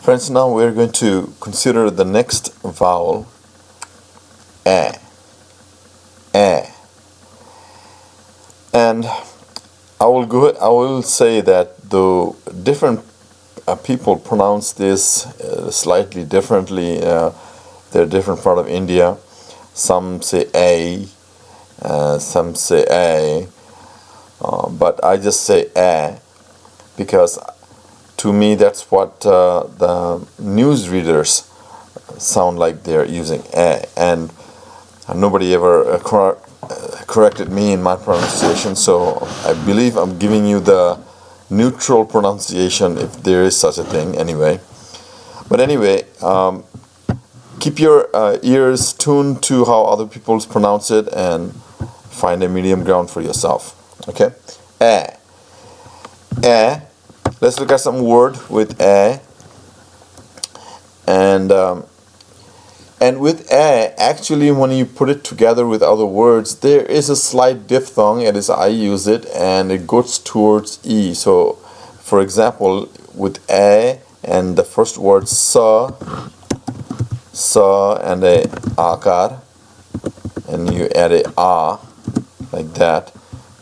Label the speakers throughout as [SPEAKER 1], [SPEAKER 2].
[SPEAKER 1] Friends, now we're going to consider the next vowel, a. A. And I will say that though different people pronounce this slightly differently, they're a different part of India. Some say a, some say a, but I just say a because to me that's what the news readers sound like they're using a, and nobody ever corrected me in my pronunciation, so I believe I'm giving you the neutral pronunciation if there is such a thing anyway. But anyway, keep your ears tuned to how other people pronounce it and find a medium ground for yourself. Okay? A. A. Let's look at some word with a. And with a, actually when you put it together with other words, there is a slight diphthong, it is I use it, and it goes towards E. So, for example, with a and the first word sa and a akar, and you add a a, like that,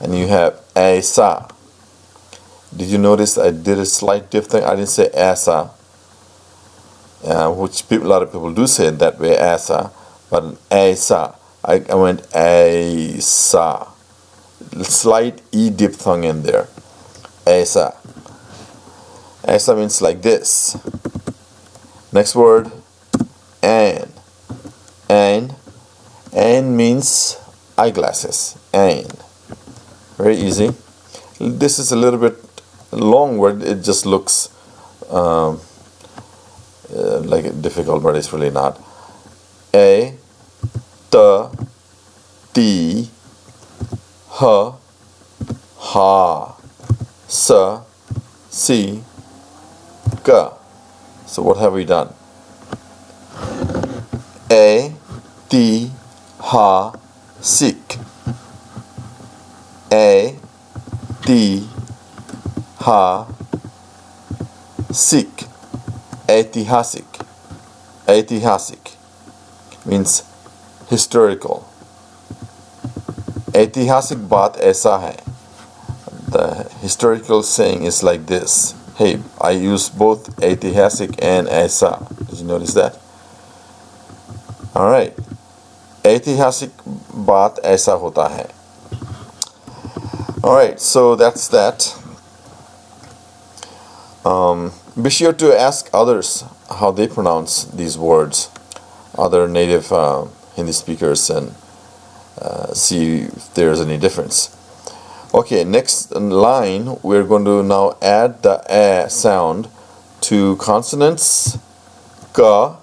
[SPEAKER 1] and you have asa. Did you notice I did a slight diphthong? I didn't say asa. Which a lot of people do say it that way, asa, but asa, I went asa, slight e diphthong in there, asa. Asa means like this. Next word, an. An means eyeglasses. An. Very easy. This is a little bit long word. It just looks like difficult, but it's really not. A, t, t, h, ha, s, si, g. So what have we done? A, t, ha, sik. A, t, ha, sik. Aitihasik. Aitihasik means historical. Aitihasik baat aisa hai. The historical saying is like this. Hey, I use both aitihasik and aisa. Did you notice that? Alright. Aitihasik baat aisa hota hai. Alright, so that's that. Be sure to ask others how they pronounce these words, other native Hindi speakers, and see if there's any difference. Okay, next line, we're going to now add the a sound to consonants ka,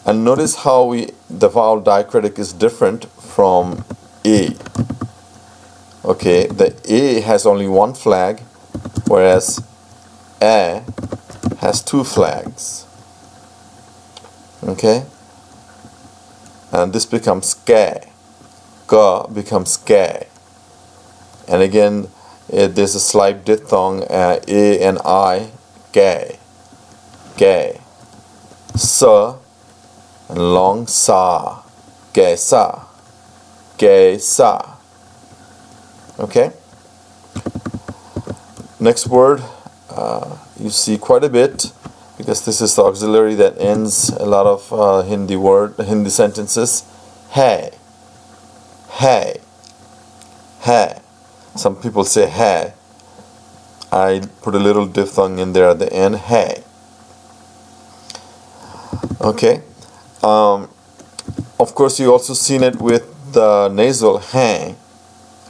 [SPEAKER 1] and notice how the vowel diacritic is different from a. Okay, the a has only one flag, whereas a has two flags. Okay, and this becomes ka. Ka becomes ka. And again, there's a slight diphthong, a and I, ka, ka. Sa and long sa, kaisa, kaisa. Okay. Next word. You see quite a bit, because this is the auxiliary that ends a lot of Hindi sentences. Hai, hai, hai. Some people say hai. I put a little diphthong in there at the end. Hai. Okay. Of course, you also seen it with the nasal hai,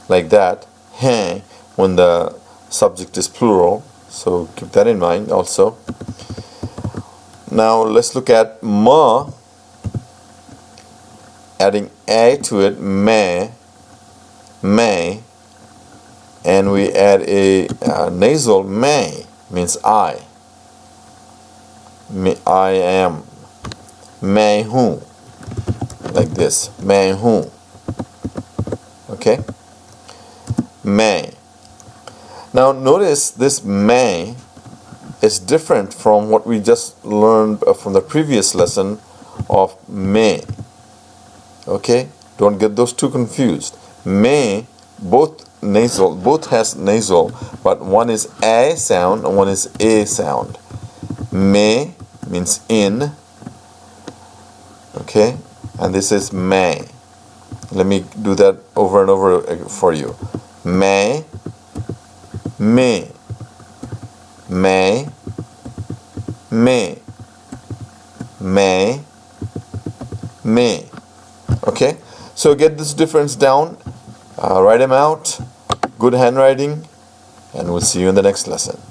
[SPEAKER 1] like that. Hai, when the subject is plural. So keep that in mind also. Now let's look at ma, adding a to it, may, and we add a nasal may, means I am, मैं हूँ, like this, मैं हूँ. Okay, मैं. Now notice this may is different from what we just learned from the previous lesson of may. Okay, don't get those two confused. May, both nasal, both has nasal, but one is a sound and one is a sound. May means in, okay, and this is may. Let me do that over and over for you. May, may, may, may, may, may. Okay, so get this difference down, write them out. Good handwriting, and we'll see you in the next lesson.